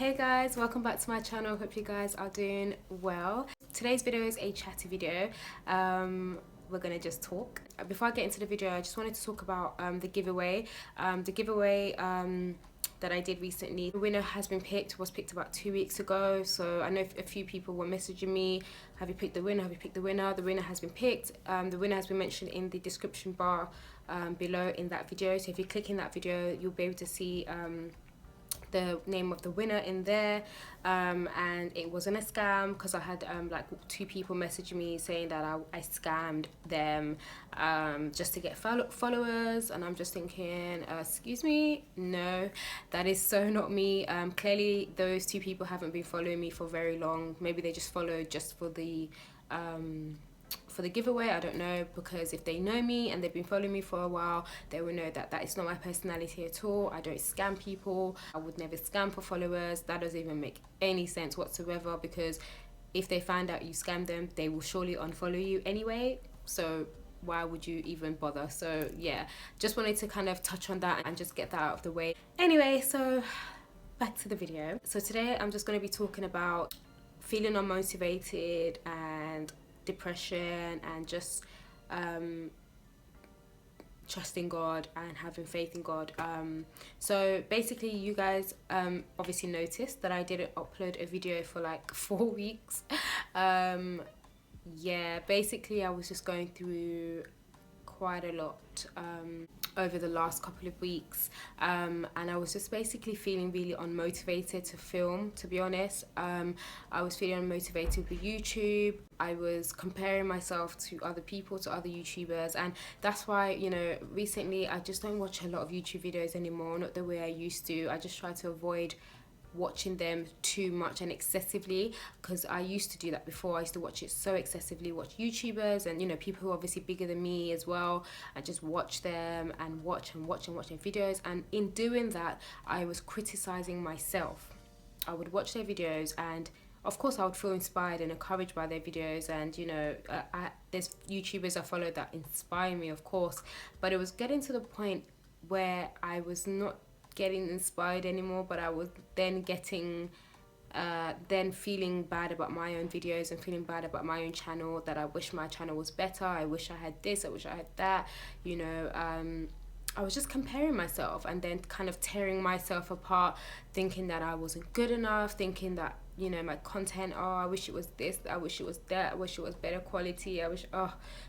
Hey guys, welcome back to my channel. Hope you guys are doing well. Today's video is a chatty video. We're gonna just talk. Before I get into the video, I just wanted to talk about the giveaway. That I did recently. The winner has been picked, was picked about 2 weeks ago. So I know a few people were messaging me, have you picked the winner, have you picked the winner? The winner has been picked. The winner has been mentioned in the description bar below in that video. So if you click in that video, you'll be able to see the name of the winner in there, and it wasn't a scam, because I had like 2 people messaging me saying that I scammed them just to get followers, and I'm just thinking, excuse me, no, that is so not me. Clearly those 2 people haven't been following me for very long. Maybe they just followed just for the giveaway. I don't know, because if they know me and they've been following me for a while, they will know that that is not my personality at all. I don't scam people. I would never scam for followers. That doesn't even make any sense whatsoever, because if they find out you scam them, they will surely unfollow you anyway, so why would you even bother? So yeah, just wanted to kind of touch on that and just get that out of the way. Anyway, so back to the video. So today I'm just going to be talking about feeling unmotivated and depression, and just trusting God and having faith in God. So basically, you guys obviously noticed that I didn't upload a video for like 4 weeks. Yeah, basically I was just going through quite a lot over the last couple of weeks, and I was just basically feeling really unmotivated to film, to be honest. I was feeling unmotivated with YouTube. I was comparing myself to other people, to other YouTubers, and that's why, you know, recently I just don't watch a lot of YouTube videos anymore, not the way I used to. I just try to avoid watching them too much and excessively, because I used to do that before. I used to watch it so excessively, watch YouTubers and, you know, people who are obviously bigger than me as well, and just watch them and watch their videos, and in doing that I was criticizing myself. I would watch their videos, and of course I would feel inspired and encouraged by their videos, and you know, there's YouTubers I follow that inspire me, of course, but it was getting to the point where I was not getting inspired anymore, but I was then getting then feeling bad about my own videos and feeling bad about my own channel, that I wish my channel was better, I wish I had this, I wish I had that, you know. I was just comparing myself and then kind of tearing myself apart, thinking that I wasn't good enough, thinking that, you know, my content, oh, I wish it was this, I wish it was that, I wish it was better quality, I wish,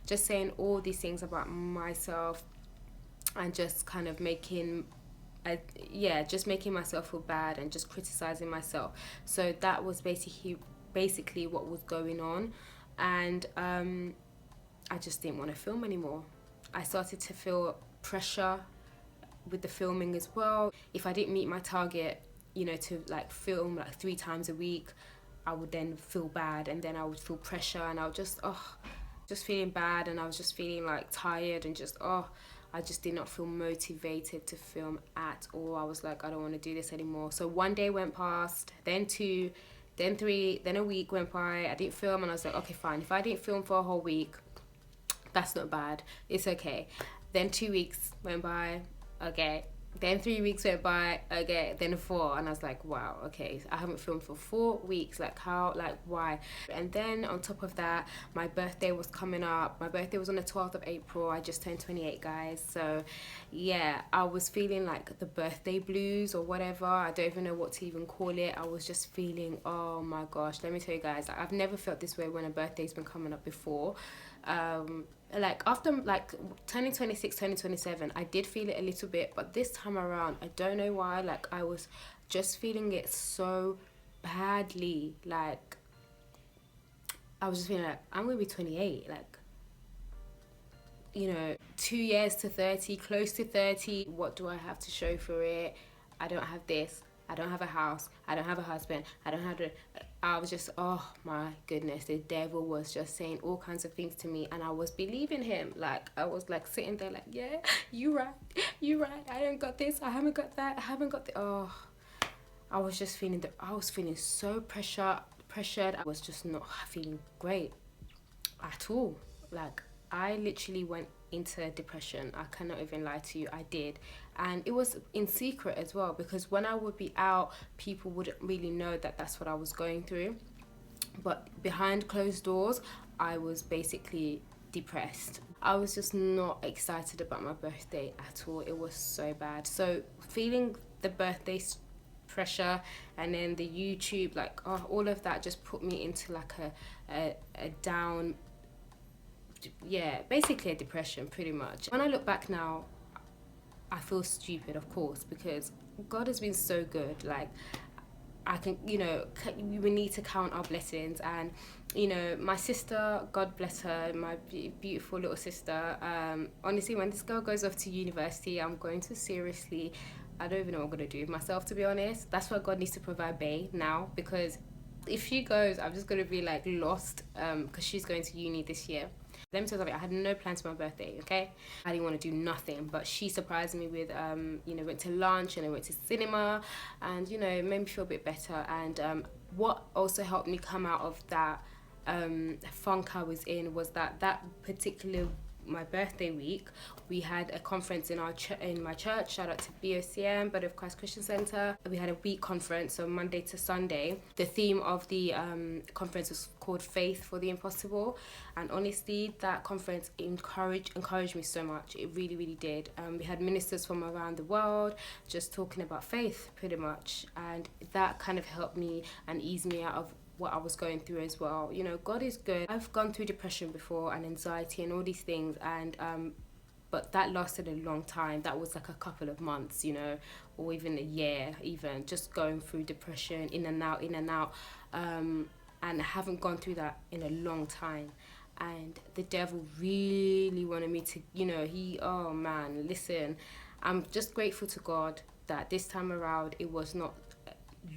just saying all these things about myself, and just kind of making myself feel bad and just criticizing myself. So that was basically what was going on, and I just didn't want to film anymore. I started to feel pressure with the filming as well. If I didn't meet my target, you know, to like film like 3 times a week, I would then feel bad, and then I would feel pressure, and I would just feeling bad, and I was just feeling like tired, and just I just did not feel motivated to film at all. I was like, I don't want to do this anymore. So 1 day went past, then 2, then 3, then a week went by. I didn't film, and I was like, okay, fine. If I didn't film for a whole week, that's not bad. It's okay. Then 2 weeks went by, okay. Then 3 weeks went by, okay, then 4, and I was like, wow, okay, I haven't filmed for 4 weeks, like how, like why? And then on top of that, my birthday was coming up. My birthday was on the 12th of April. I just turned 28, guys. So yeah, I was feeling like the birthday blues or whatever. I don't even know what to even call it. I was just feeling, oh my gosh, let me tell you guys, I've never felt this way when a birthday's been coming up before. Like after like turning 26, turning 27, I did feel it a little bit, but this time around, I don't know why, like I was just feeling it so badly. Like I was just feeling like, I'm gonna be 28, like, you know, 2 years to 30, close to 30. What do I have to show for it? I don't have this, I don't have a house, I don't have a husband, I don't have I was just, oh my goodness, the devil was just saying all kinds of things to me, and I was believing him. Like I was like sitting there like, yeah, you right, I don't got this, I haven't got that, I haven't got the, I was just feeling I was feeling so pressured. I was just not feeling great at all. Like I literally went into depression. I cannot even lie to you, I did. And it was in secret as well, because when I would be out, people wouldn't really know that that's what I was going through. But behind closed doors, I was basically depressed. I was just not excited about my birthday at all. It was so bad. So feeling the birthday pressure, and then the YouTube, like, oh, all of that just put me into like a down, yeah, basically a depression pretty much. When I look back now, I feel stupid, of course, because God has been so good. Like, I can, we need to count our blessings. And, my sister, God bless her, my beautiful little sister, honestly, when this girl goes off to university, I'm going to seriously, I don't even know what I'm going to do with myself, to be honest. That's why God needs to provide Bae now, because if she goes, I'm just going to be like lost, because she's going to uni this year. Let me tell you something, I had no plans for my birthday, okay? I didn't want to do nothing, but she surprised me with, went to lunch and I went to cinema, and, it made me feel a bit better. And what also helped me come out of that funk I was in was that particular, my birthday week, we had a conference in my church. Shout out to BOCM, Body of Christ Christian Center. We had a week conference, so Monday to Sunday. The theme of the conference was called Faith for the Impossible, and honestly, that conference encouraged me so much. It really, really did. We had ministers from around the world just talking about faith, pretty much, and that kind of helped me and eased me out of what I was going through as well. God is good. I've gone through depression before and anxiety and all these things, and but that lasted a long time. That was like a couple of months, or even a year, even just going through depression, in and out, and I haven't gone through that in a long time. And the devil really wanted me to, oh man, listen, I'm just grateful to God that this time around it was not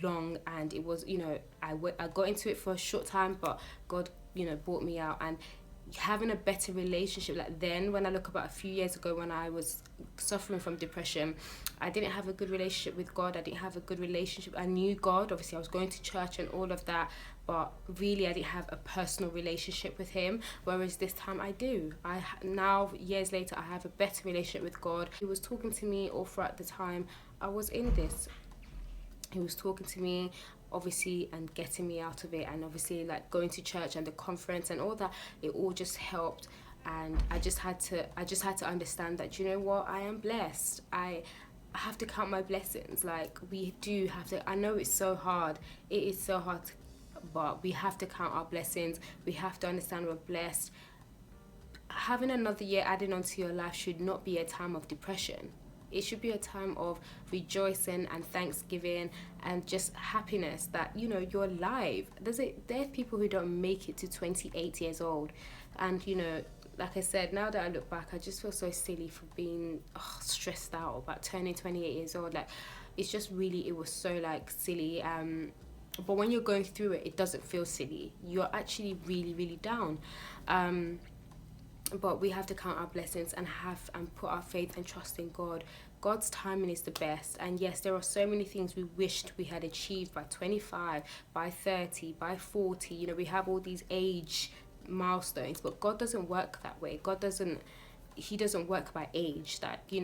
long, and it was, I got into it for a short time, but God, brought me out. And having a better relationship, like then when I look about a few years ago when I was suffering from depression, I didn't have a good relationship with God. I didn't have a good relationship. I knew God, obviously I was going to church and all of that, but really I didn't have a personal relationship with him, whereas this time I do. Now, years later, I have a better relationship with God. He was talking to me all throughout the time I was in this. He was talking to me, obviously, and getting me out of it, and obviously like going to church and the conference and all that, it all just helped. And I just had to understand that, I am blessed. I have to count my blessings. Like, we do have to. I know it's so hard. It is so hard, but we have to count our blessings. We have to understand we're blessed. Having another year added onto your life should not be a time of depression. It should be a time of rejoicing and thanksgiving and just happiness that, you're alive. There are people who don't make it to 28 years old. And, like I said, now that I look back, I just feel so silly for being stressed out about turning 28 years old. Like, it's just really, it was so, like, silly. But when you're going through it, it doesn't feel silly. You're actually really, really down. But we have to count our blessings and put our faith and trust in God. God's timing is the best. And yes, there are so many things we wished we had achieved by 25, by 30, by 40. We have all these age milestones, but God doesn't work that way. He doesn't work by age. That, he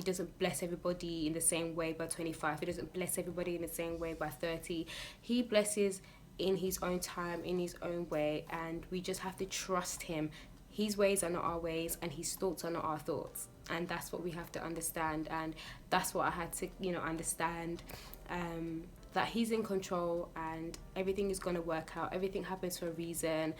doesn't bless everybody in the same way by 25. He doesn't bless everybody in the same way by 30. He blesses in his own time, in his own way, and we just have to trust him. His ways are not our ways, and his thoughts are not our thoughts. And that's what we have to understand. And that's what I had to, understand, that he's in control and everything is going to work out. Everything happens for a reason.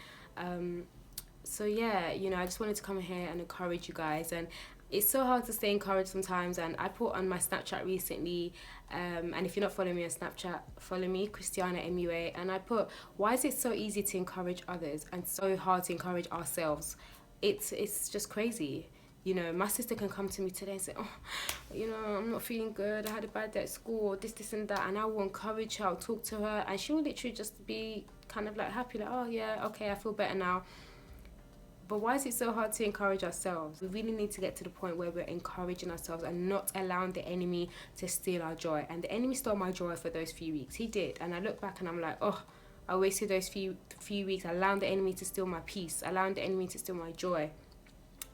So yeah, I just wanted to come here and encourage you guys. And it's so hard to stay encouraged sometimes. And I put on my Snapchat recently, and if you're not following me on Snapchat, follow me, christianamlawal. And I put, why is it so easy to encourage others and so hard to encourage ourselves? It's just crazy. My sister can come to me today and say, I'm not feeling good, I had a bad day at school, this and that, and I will encourage her, I'll talk to her, and she will literally just be kind of like happy, like, oh yeah, okay, I feel better now. But why is it so hard to encourage ourselves? We really need to get to the point where we're encouraging ourselves and not allowing the enemy to steal our joy. And the enemy stole my joy for those few weeks. He did. And I look back and I'm like, I wasted those few weeks allowing the enemy to steal my peace, allowing the enemy to steal my joy.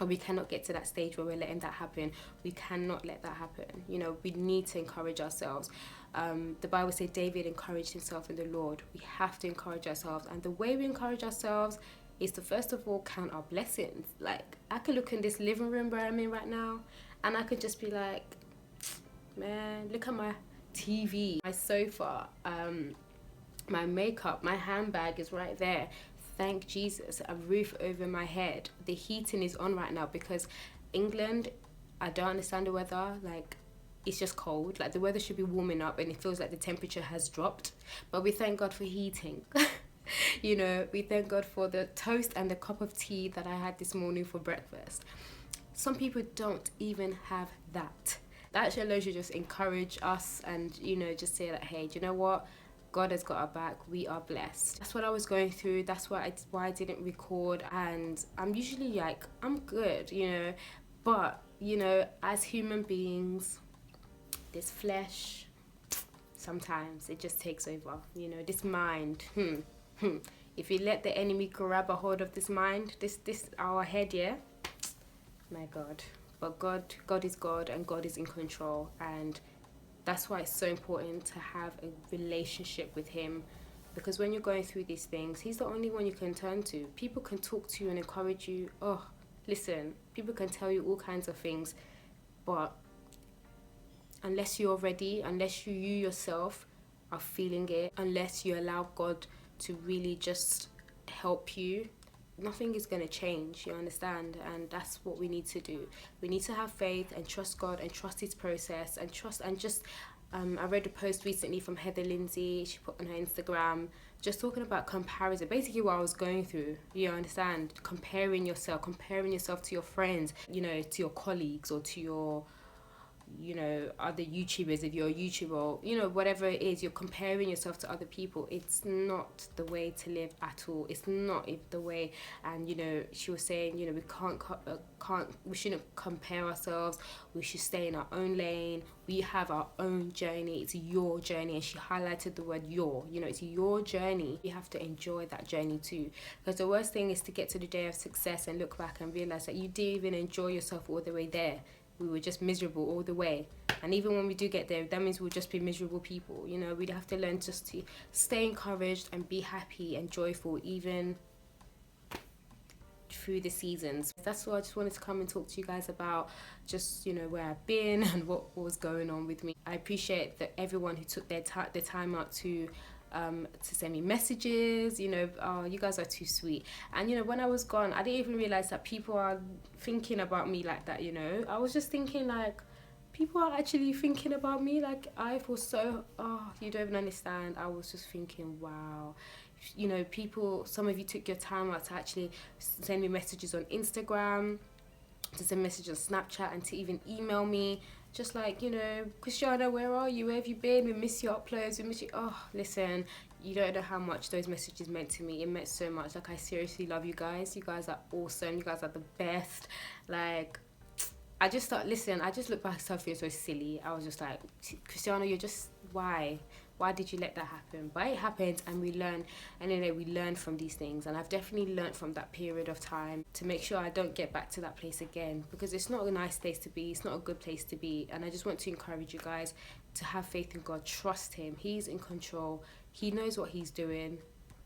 And we cannot get to that stage where we're letting that happen. We cannot let that happen. You know, we need to encourage ourselves. The Bible says David encouraged himself in the Lord. We have to encourage ourselves. And the way we encourage ourselves is to first of all count our blessings. Like, I could look in this living room where I'm in right now, and I could just be like, man, look at my TV, my sofa, my makeup, my handbag is right there. Thank Jesus. A roof over my head. The heating is on right now because England, I don't understand the weather. Like, it's just cold. Like, the weather should be warming up and it feels like the temperature has dropped. But we thank God for heating. You know, we thank God for the toast and the cup of tea that I had this morning for breakfast. Some people don't even have that. That actually alone should just encourage us and, you know, just say that, hey, do you know what? God has got our back. We are blessed. That's what I was going through. That's why I didn't record. And I'm usually like, I'm good, you know. But, you know, as human beings, this flesh, sometimes it just takes over. You know, this mind, if you let the enemy grab a hold of this mind, this our head, yeah, my God. But God is God, and God is in control. And that's why it's so important to have a relationship with him, because when you're going through these things, he's the only one you can turn to. People can talk to you and encourage you. Oh, listen, people can tell you all kinds of things, but unless you're ready, unless you yourself are feeling it, unless you allow God to really just help you, nothing is going to change, you understand? And that's what we need to do. We need to have faith and trust God and trust his process and trust, and just I read a post recently from Heather Lindsay. She put on her Instagram just talking about comparison, basically what I was going through, you understand? Comparing yourself to your friends, you know, to your colleagues, or to your, you know, other YouTubers, if you're a YouTuber, or, you know, whatever it is, you're comparing yourself to other people. It's not the way to live at all. It's not the way. And, you know, she was saying, you know, we shouldn't compare ourselves. We should stay in our own lane. We have our own journey. It's your journey. And she highlighted the word your, you know, it's your journey. You have to enjoy that journey too. Because the worst thing is to get to the day of success and look back and realize that you didn't even enjoy yourself all the way there. We were just miserable all the way. And even when we do get there, that means we'll just be miserable people. You know, we'd have to learn just to stay encouraged and be happy and joyful even through the seasons. That's what I just wanted to come and talk to you guys about, just, you know, where I've been and what was going on with me. I appreciate that everyone who took their time out to send me messages. You know, oh, you guys are too sweet. And, you know, when I was gone, I didn't even realize that people are thinking about me like that, you know. I was just thinking, like, people are actually thinking about me. Like, I feel so, oh, you don't even understand. I was just thinking, wow. You know, people, some of you took your time out to actually send me messages on Instagram, to send messages on Snapchat, and to even email me. Just like, you know, Christiana, where are you? Where have you been? We miss your uploads. We miss you. Oh, listen, you don't know how much those messages meant to me. It meant so much. Like, I seriously love you guys. You guys are awesome. You guys are the best. Like, I just thought, listen, I just looked back and started feeling so silly. I was just like, Christiana, you're just, why? Why did you let that happen? But it happened, and we learn, and you know, we learn from these things. And I've definitely learned from that period of time to make sure I don't get back to that place again, because it's not a nice place to be. It's not a good place to be. And I just want to encourage you guys to have faith in God. Trust him. He's in control. He knows what he's doing.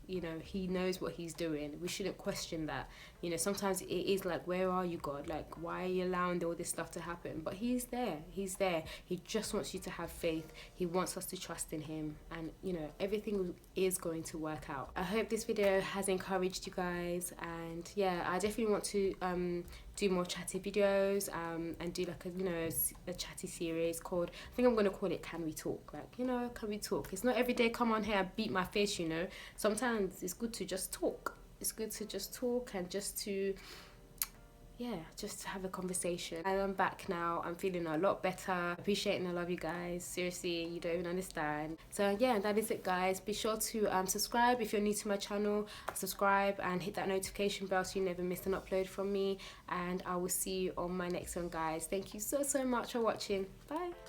You know, he knows what he's doing. We shouldn't question that. You know, sometimes it is like, where are you, God? Like, why are you allowing all this stuff to happen? But he's there. He's there. He just wants you to have faith. He wants us to trust in him. And, you know, everything is going to work out. I hope this video has encouraged you guys. And, yeah, I definitely want to do more chatty videos and do, like, a chatty series called, I think I'm going to call it Can We Talk? Like, you know, can we talk? It's not every day come on here and beat my face, you know. Sometimes it's good to just talk. It's good to just talk and just to, yeah, just to have a conversation. And I'm back now. I'm feeling a lot better. Appreciate and I love you guys. Seriously, you don't even understand. So yeah, that is it, guys. Be sure to subscribe if you're new to my channel. Subscribe and hit that notification bell so you never miss an upload from me. And I will see you on my next one, guys. Thank you so much for watching. Bye.